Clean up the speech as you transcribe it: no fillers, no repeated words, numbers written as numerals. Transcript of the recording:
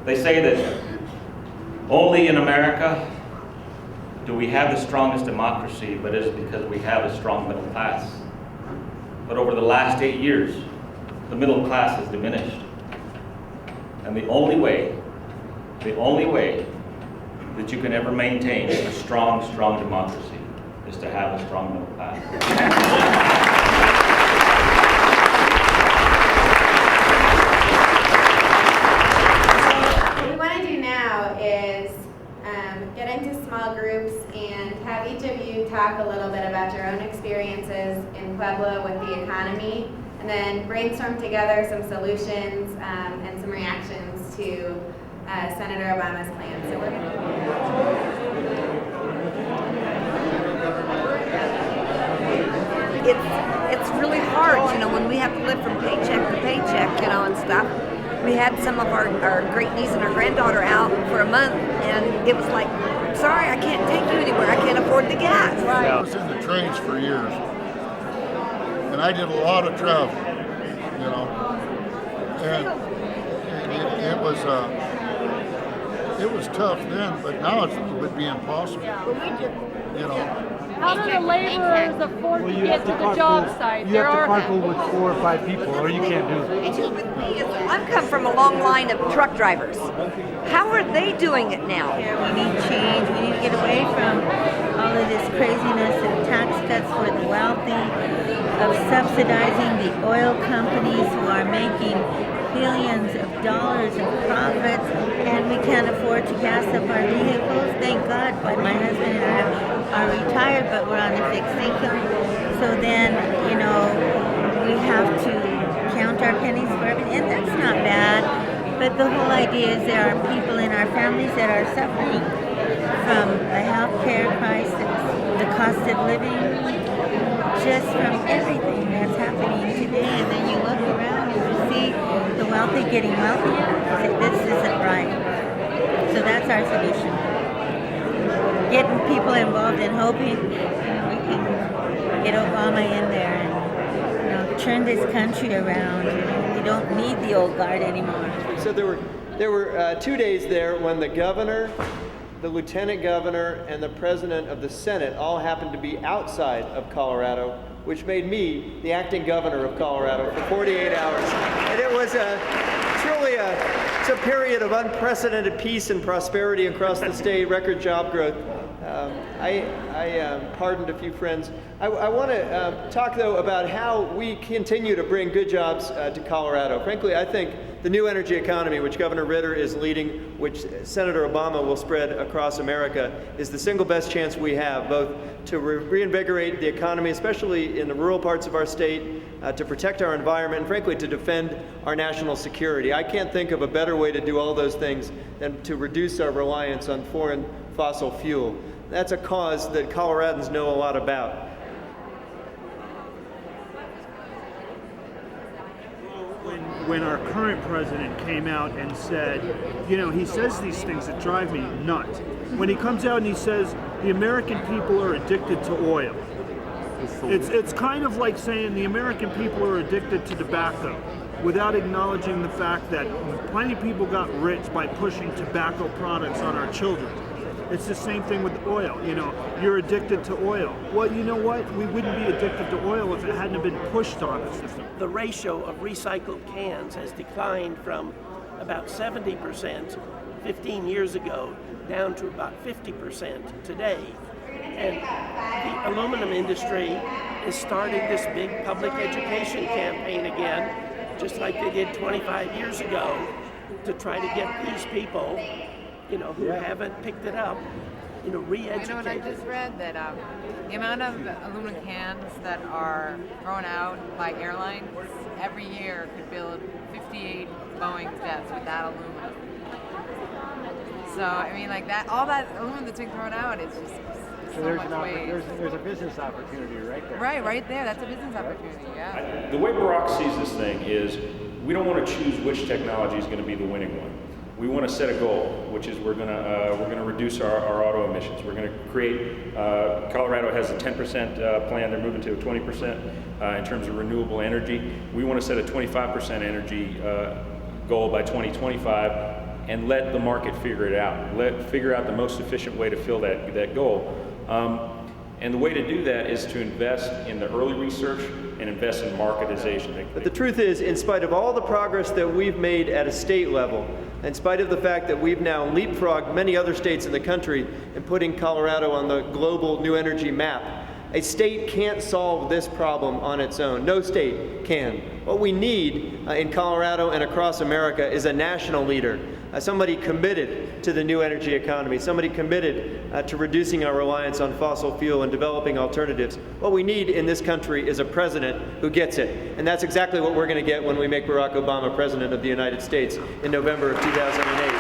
They say that only in America do we have the strongest democracy, but it is because we have a strong middle class. But over the last 8 years, the middle class has diminished. And the only way that you can ever maintain a strong democracy is to have a strong middle class. What we want to do now is get into small groups and have each of you talk a little bit about your own experiences in Pueblo with the economy, and then brainstorm together some solutions and some reactions to Senator Obama's plan. So we're going to It's really hard, you know, when we have to live from paycheck to paycheck, you know, and stuff. We had some of our great niece and our granddaughter out for a month, and it was like, sorry, I can't take you anywhere. I can't afford the gas. I was in the trains for years, and I did a lot of travel, you know, and it was tough then, but now it would be impossible, you know. How do the laborers afford to get to the job site? You have to carpool with 4 or 5 people, or you can't do it. I've come from a long line of truck drivers. How are they doing it now? We need change. We need to get away from all of this craziness of tax cuts for the wealthy, of subsidizing the oil companies who are making billions of dollars in profits, and we can't afford to gas up our vehicles. Thank God, but my husband and I are retired, but we're on a fixed income. So then, you know, we have to count our pennies for everything, and that's not bad. But the whole idea is there are people in our families that are suffering from the health care crisis, the cost of living, just from everything that's happening today. And then you look around and you see the wealthy getting wealthier. You say, this isn't right. So that's our solution. Getting people involved and hoping, you know, we can get Obama in there and, you know, turn this country around. You know, we don't need the old guard anymore. So there were 2 days there when the governor, the lieutenant governor, and the president of the Senate all happened to be outside of Colorado, which made me the acting governor of Colorado for 48 hours. And it was truly a period of unprecedented peace and prosperity across the state, record job growth. I pardoned a few friends. I want to talk, though, about how we continue to bring good jobs to Colorado. Frankly, I think the new energy economy, which Governor Ritter is leading, which Senator Obama will spread across America, is the single best chance we have, both to reinvigorate the economy, especially in the rural parts of our state, to protect our environment, and frankly, to defend our national security. I can't think of a better way to do all those things than to reduce our reliance on foreign fossil fuel. That's a cause that Coloradans know a lot about. When our current president came out and said, you know, he says these things that drive me nuts. When he comes out and he says the American people are addicted to oil, it's kind of like saying the American people are addicted to tobacco, without acknowledging the fact that plenty of people got rich by pushing tobacco products on our children. It's the same thing with oil. You know, you're addicted to oil. Well, you know what? We wouldn't be addicted to oil if it hadn't been pushed on us. The ratio of recycled cans has declined from about 70% 15 years ago down to about 50% today. And the aluminum industry is starting this big public education campaign again, just like they did 25 years ago, to try to get these people, you know, who haven't picked it up, you know, re-educated. You know what I just read? That the amount of aluminum cans that are thrown out by airlines every year could build 58 Boeing jets with that aluminum. So, I mean, like that, all that aluminum that's being thrown out, it's just so much waste. There's a business opportunity right there. Right there. That's a business opportunity, yeah. The way Barack sees this thing is we don't want to choose which technology is going to be the winning one. We want to set a goal, which is we're going to reduce our auto emissions. We're going to create. Colorado has a 10% plan. They're moving to a 20% in terms of renewable energy. We want to set a 25% energy goal by 2025. and let the market figure it out. Figure out the most efficient way to fill that goal. And the way to do that is to invest in the early research and invest in marketization. But the truth is, in spite of all the progress that we've made at a state level, in spite of the fact that we've now leapfrogged many other states in the country and putting Colorado on the global new energy map, a state can't solve this problem on its own. No state can. What we need in Colorado and across America is a national leader, somebody committed to the new energy economy, somebody committed to reducing our reliance on fossil fuel and developing alternatives. What we need in this country is a president who gets it. And that's exactly what we're going to get when we make Barack Obama president of the United States in November of 2008.